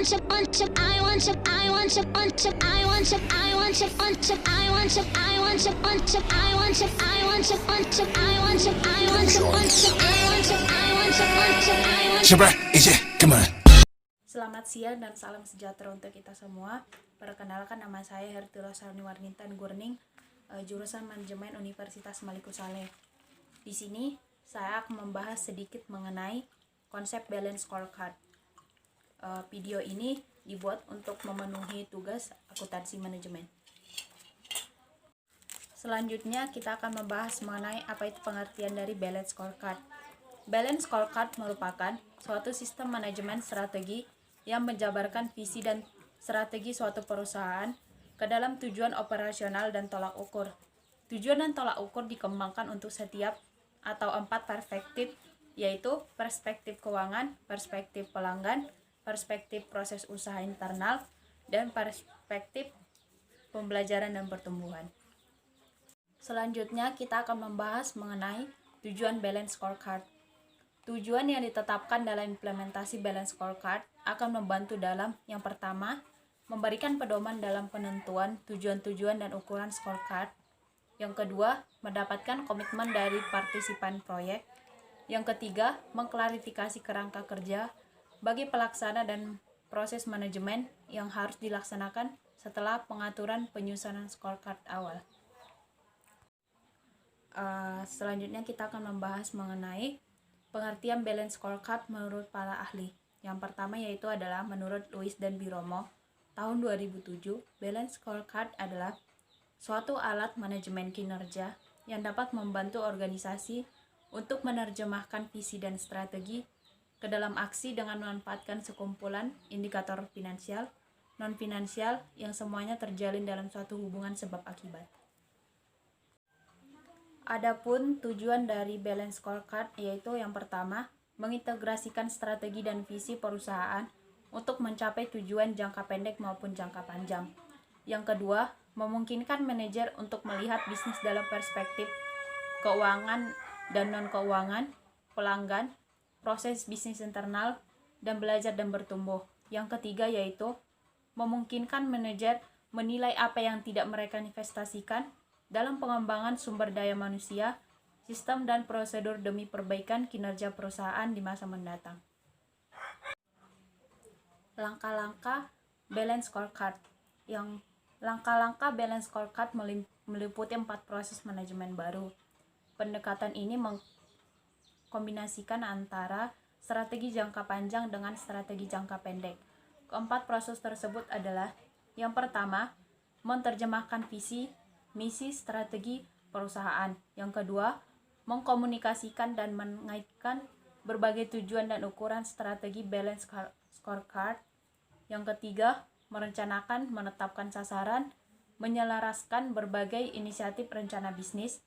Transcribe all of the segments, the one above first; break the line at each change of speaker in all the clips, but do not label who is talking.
Selamat siang dan salam sejahtera untuk kita semua. Perkenalkan, nama saya Herti Rosani Warnintan Gurning, jurusan Manajemen Universitas Maliku Saleh. Di sini saya akan membahas sedikit mengenai konsep balance scorecard. Video ini dibuat untuk memenuhi tugas akuntansi manajemen. Selanjutnya kita akan membahas mengenai apa itu pengertian dari balance scorecard. Balance scorecard merupakan suatu sistem manajemen strategi yang menjabarkan visi dan strategi suatu perusahaan ke dalam tujuan operasional dan tolak ukur. Tujuan dan tolak ukur dikembangkan untuk setiap atau 4 perspektif, yaitu perspektif keuangan, perspektif pelanggan, perspektif proses usaha internal, dan perspektif pembelajaran dan pertumbuhan. Selanjutnya kita akan membahas mengenai tujuan balance scorecard. Tujuan yang ditetapkan dalam implementasi balance scorecard akan membantu dalam yang pertama, memberikan pedoman dalam penentuan tujuan-tujuan dan ukuran scorecard. Yang kedua, mendapatkan komitmen dari partisipan proyek. Yang ketiga, mengklarifikasi kerangka kerja bagi pelaksana dan proses manajemen yang harus dilaksanakan setelah pengaturan penyusunan scorecard awal. Selanjutnya kita akan membahas mengenai pengertian balance scorecard menurut para ahli. Yang pertama yaitu adalah menurut Lewis dan Biromo tahun 2007, balance scorecard adalah suatu alat manajemen kinerja yang dapat membantu organisasi untuk menerjemahkan visi dan strategi ke dalam aksi dengan memanfaatkan sekumpulan indikator finansial, non-finansial yang semuanya terjalin dalam suatu hubungan sebab akibat. Adapun tujuan dari balance scorecard yaitu yang pertama, mengintegrasikan strategi dan visi perusahaan untuk mencapai tujuan jangka pendek maupun jangka panjang. Yang kedua, memungkinkan manajer untuk melihat bisnis dalam perspektif keuangan dan non-keuangan, pelanggan, proses bisnis internal, dan belajar dan bertumbuh. Yang ketiga yaitu memungkinkan manajer menilai apa yang tidak mereka investasikan dalam pengembangan sumber daya manusia, sistem dan prosedur demi perbaikan kinerja perusahaan di masa mendatang. Langkah-langkah balance scorecard. Langkah-langkah balance scorecard meliputi 4 proses manajemen baru. Pendekatan ini mengkombinasikan antara strategi jangka panjang dengan strategi jangka pendek. Keempat proses tersebut adalah: yang pertama, menerjemahkan visi, misi, strategi perusahaan. Yang kedua, mengkomunikasikan dan mengaitkan berbagai tujuan dan ukuran strategi balance scorecard. Yang ketiga, merencanakan, menetapkan sasaran, menyelaraskan berbagai inisiatif rencana bisnis.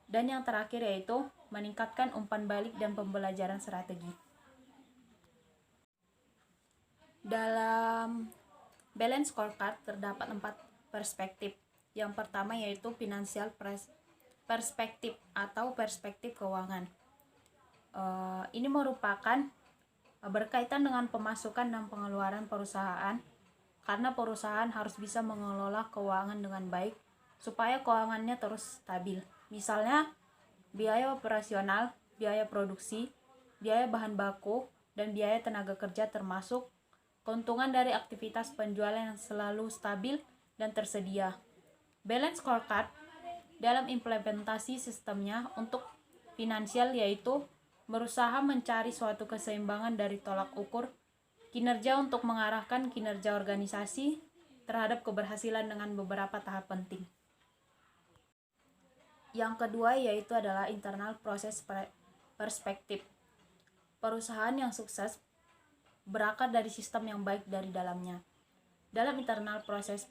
Dan yang terakhir yaitu meningkatkan umpan balik dan pembelajaran strategi. Dalam balance scorecard terdapat 4 perspektif. Yang pertama yaitu financial perspektif atau perspektif keuangan. Ini merupakan berkaitan dengan pemasukan dan pengeluaran perusahaan, karena perusahaan harus bisa mengelola keuangan dengan baik supaya keuangannya terus stabil. Misalnya biaya operasional, biaya produksi, biaya bahan baku, dan biaya tenaga kerja, termasuk keuntungan dari aktivitas penjualan yang selalu stabil dan tersedia. Balance scorecard dalam implementasi sistemnya untuk finansial yaitu berusaha mencari suatu keseimbangan dari tolak ukur kinerja untuk mengarahkan kinerja organisasi terhadap keberhasilan dengan beberapa tahap penting. Yang kedua yaitu adalah internal proses perspektif. Perusahaan yang sukses berakar dari sistem yang baik dari dalamnya. Dalam internal proses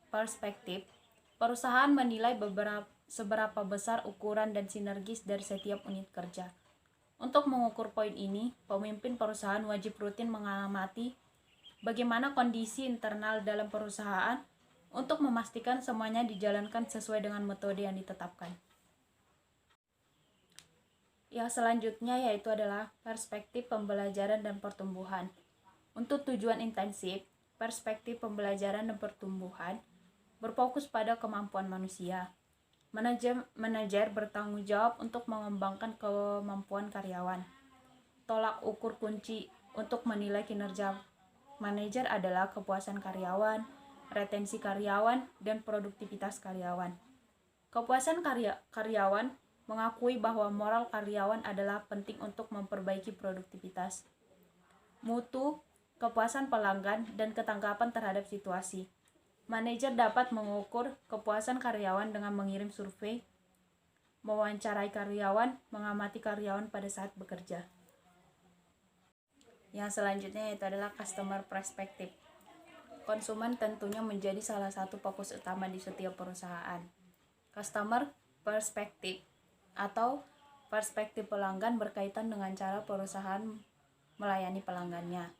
perspektif, perusahaan menilai seberapa besar ukuran dan sinergis dari setiap unit kerja. Untuk mengukur poin ini, pemimpin perusahaan wajib rutin mengamati bagaimana kondisi internal dalam perusahaan untuk memastikan semuanya dijalankan sesuai dengan metode yang ditetapkan. Yang selanjutnya yaitu adalah perspektif pembelajaran dan pertumbuhan. Untuk tujuan intensif, perspektif pembelajaran dan pertumbuhan berfokus pada kemampuan manusia. Manajer bertanggung jawab untuk mengembangkan kemampuan karyawan. Tolak ukur kunci untuk menilai kinerja manajer adalah kepuasan karyawan, retensi karyawan, dan produktivitas karyawan. Kepuasan karyawan mengakui bahwa moral karyawan adalah penting untuk memperbaiki produktivitas. Mutu, kepuasan pelanggan, dan ketangkapan terhadap situasi. Manajer dapat mengukur kepuasan karyawan dengan mengirim survei, mewawancarai karyawan, mengamati karyawan pada saat bekerja. Yang selanjutnya yaitu adalah customer perspective. Konsumen tentunya menjadi salah satu fokus utama di setiap perusahaan. Customer perspective atau perspektif pelanggan berkaitan dengan cara perusahaan melayani pelanggannya.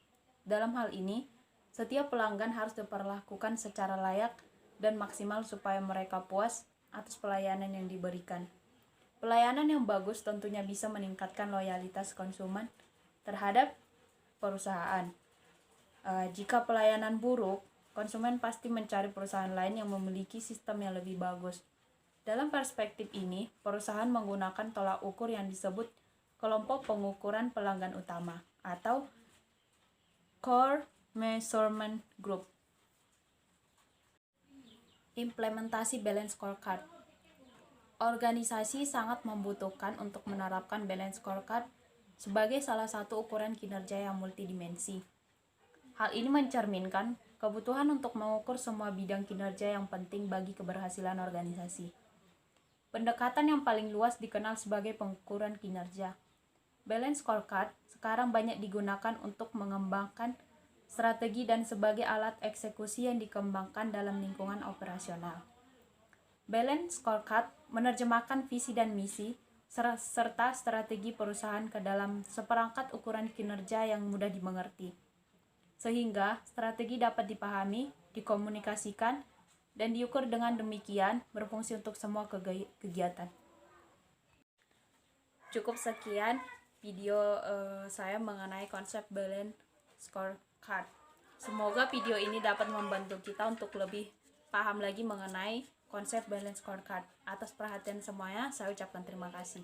Dalam hal ini, setiap pelanggan harus diperlakukan secara layak dan maksimal supaya mereka puas atas pelayanan yang diberikan. Pelayanan yang bagus tentunya bisa meningkatkan loyalitas konsumen terhadap perusahaan. Jika pelayanan buruk, konsumen pasti mencari perusahaan lain yang memiliki sistem yang lebih bagus. Dalam perspektif ini, perusahaan menggunakan tolak ukur yang disebut kelompok pengukuran pelanggan utama atau Core Measurement Group. Implementasi Balance Scorecard. Organisasi sangat membutuhkan untuk menerapkan Balance Scorecard sebagai salah satu ukuran kinerja yang multidimensi. Hal ini mencerminkan kebutuhan untuk mengukur semua bidang kinerja yang penting bagi keberhasilan organisasi. Pendekatan yang paling luas dikenal sebagai pengukuran kinerja. Balance Scorecard sekarang banyak digunakan untuk mengembangkan strategi dan sebagai alat eksekusi yang dikembangkan dalam lingkungan operasional. Balance Scorecard menerjemahkan visi dan misi serta strategi perusahaan ke dalam seperangkat ukuran kinerja yang mudah dimengerti, sehingga strategi dapat dipahami, dikomunikasikan, dan diukur dengan demikian berfungsi untuk semua kegiatan. Cukup sekian video saya mengenai konsep Balance Scorecard. Semoga video ini dapat membantu kita untuk lebih paham lagi mengenai konsep Balance Scorecard. Atas perhatian semuanya, saya ucapkan terima kasih.